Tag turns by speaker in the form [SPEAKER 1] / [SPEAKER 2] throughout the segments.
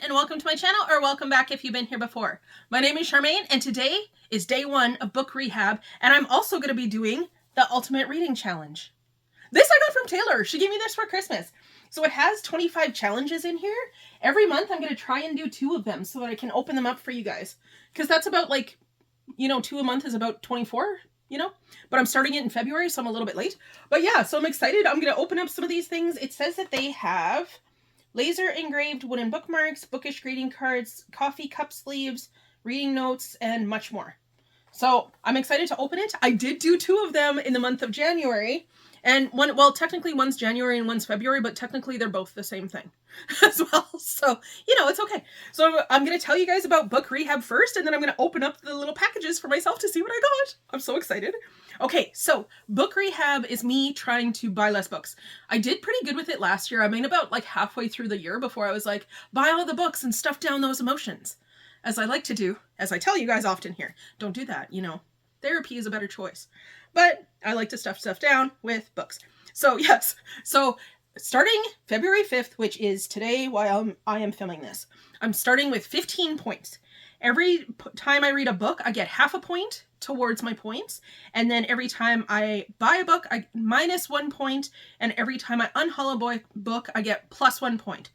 [SPEAKER 1] and welcome to my channel, or welcome back if you've been here before. My name is Charmaine, and today is day 1 of book rehab, and I'm also going to be doing the Ultimate Reading Challenge. This I got from Taylor. She gave me this for Christmas. So it has 25 challenges in here. Every month I'm going to try and do 2 of them so that I can open them up for you guys. Because that's about 2 a month is about 24, But I'm starting it in February, so I'm a little bit late. But yeah, so I'm excited. I'm going to open up some of these things. It says that they have laser engraved wooden bookmarks, bookish greeting cards, coffee cup sleeves, reading notes, and much more. So I'm excited to open it. I did do 2 of them in the month of January. And technically one's January and one's February, but technically they're both the same thing as well. So, it's okay. So I'm going to tell you guys about book rehab first, and then I'm going to open up the little packages for myself to see what I got. I'm so excited. Okay, so book rehab is me trying to buy less books. I did pretty good with it last year. I mean, about halfway through the year before I was like, buy all the books and stuff down those emotions. As I like to do, as I tell you guys often here. Don't do that, Therapy is a better choice. But I like to stuff stuff down with books. So yes, so starting February 5th, which is today while I am filming this, I'm starting with 15 points. Every time I read a book, I get half a point towards my points. And then every time I buy a book, I minus 1 point. And every time I unhaul a book, I get plus 1 point.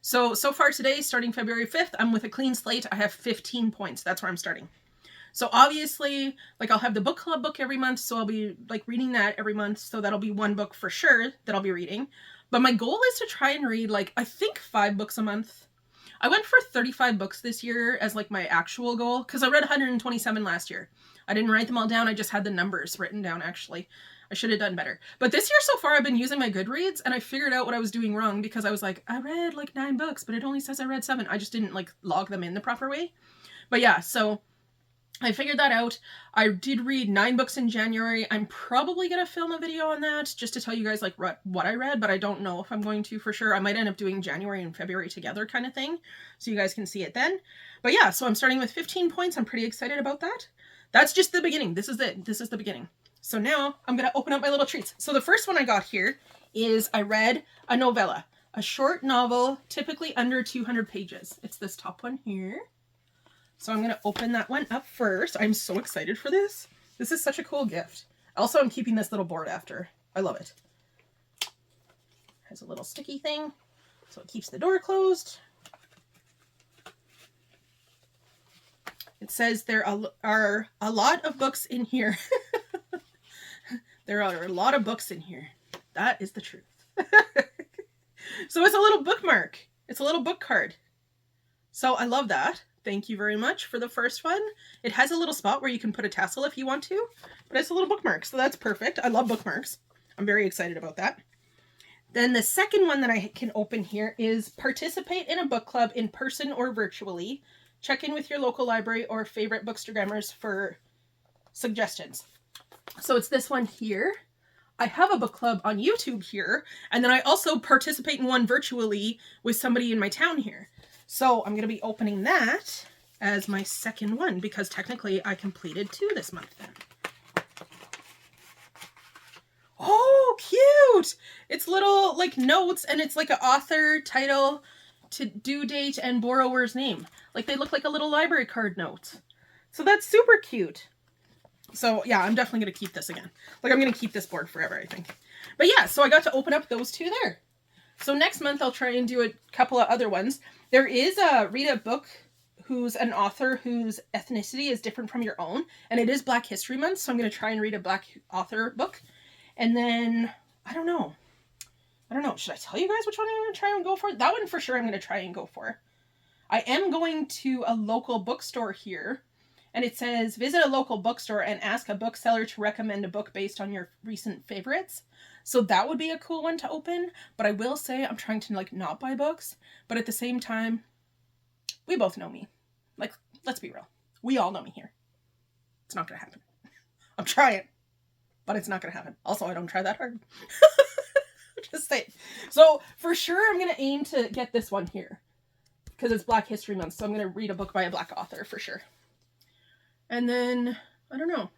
[SPEAKER 1] So far today, starting February 5th, I'm with a clean slate. I have 15 points. That's where I'm starting. So obviously, I'll have the book club book every month, so I'll be reading that every month, so that'll be 1 book for sure that I'll be reading. But my goal is to try and read I think 5 books a month. I went for 35 books this year as my actual goal, because I read 127 last year. I didn't write them all down, I just had the numbers written down actually. I should have done better. But this year so far I've been using my Goodreads, and I figured out what I was doing wrong, because I was I read 9 books, but it only says I read 7. I just didn't log them in the proper way. But yeah, so I figured that out. I did read 9 books in January. I'm probably going to film a video on that just to tell you guys what I read, but I don't know if I'm going to for sure. I might end up doing January and February together kind of thing, so you guys can see it then. But yeah, so I'm starting with 15 points. I'm pretty excited about that. That's just the beginning. This is it. This is the beginning. So now I'm going to open up my little treats. So the first one I got here is I read a novella, a short novel, typically under 200 pages. It's this top one here. So I'm going to open that one up first. I'm so excited for this. This is such a cool gift. Also, I'm keeping this little board after. I love it. Has a little sticky thing, so it keeps the door closed. It says there are a lot of books in here. There are a lot of books in here. That is the truth. So it's a little bookmark. It's a little book card. So I love that. Thank you very much for the first one. It has a little spot where you can put a tassel if you want to, but it's a little bookmark, so that's perfect. I love bookmarks. I'm very excited about that. Then the second one that I can open here is participate in a book club in person or virtually. Check in with your local library or favorite bookstagrammers for suggestions. So it's this one here. I have a book club on YouTube here, and then I also participate in one virtually with somebody in my town here. So I'm going to be opening that as my second one, because technically I completed 2 this month then. Oh, cute! It's little notes, and it's an author, title, to due date, and borrower's name. They look like a little library card note. So that's super cute. So yeah, I'm definitely going to keep this again. I'm going to keep this board forever, I think. But yeah, so I got to open up those 2 there. So next month I'll try and do a couple of other ones. There is read a book who's an author whose ethnicity is different from your own, and it is Black History Month, so I'm going to try and read a Black author book. And then, I don't know. Should I tell you guys which one I'm going to try and go for? That one for sure I'm going to try and go for. I am going to a local bookstore here, and it says, visit a local bookstore and ask a bookseller to recommend a book based on your recent favorites. So that would be a cool one to open, but I will say I'm trying to not buy books, but at the same time, we both know me. Let's be real. We all know me here. It's not going to happen. I'm trying, but it's not going to happen. Also, I don't try that hard. Just saying. So for sure, I'm going to aim to get this one here because it's Black History Month. So I'm going to read a book by a Black author for sure. And then, I don't know.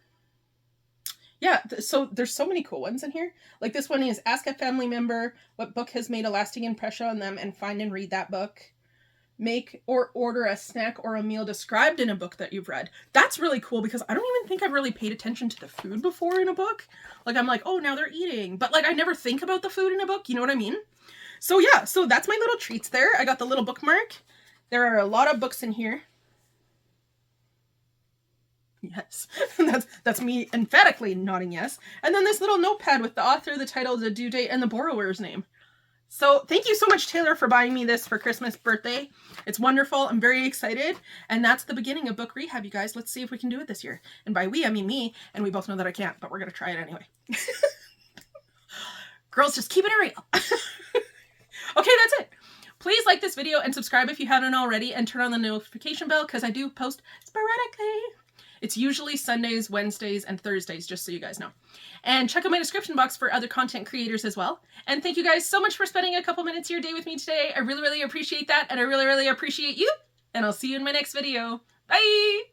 [SPEAKER 1] Yeah, so there's so many cool ones in here. This one is ask a family member what book has made a lasting impression on them and find and read that book. make or order a snack or a meal described in a book that you've read. That's really cool because I don't even think I've really paid attention to the food before in a book. Like I'm like, oh, now they're eating. But like I never think about the food in a book, you know what I mean? So yeah, so that's my little treats there. I got the little bookmark. There are a lot of books in here. Yes, that's me emphatically nodding yes. And then this little notepad with the author, the title, the due date, and the borrower's name. So thank you so much, Taylor, for buying me this for Christmas birthday. It's wonderful. I'm very excited. And that's the beginning of book rehab, you guys. Let's see if we can do it this year. And by we, I mean me. And we both know that I can't, but we're going to try it anyway. Girls, just keep it real. Okay, that's it. Please like this video and subscribe if you haven't already, and turn on the notification bell because I do post sporadically. It's usually Sundays, Wednesdays, and Thursdays, just so you guys know. And check out my description box for other content creators as well. And thank you guys so much for spending a couple minutes of your day with me today. I really, really appreciate that, and I really, really appreciate you. And I'll see you in my next video. Bye!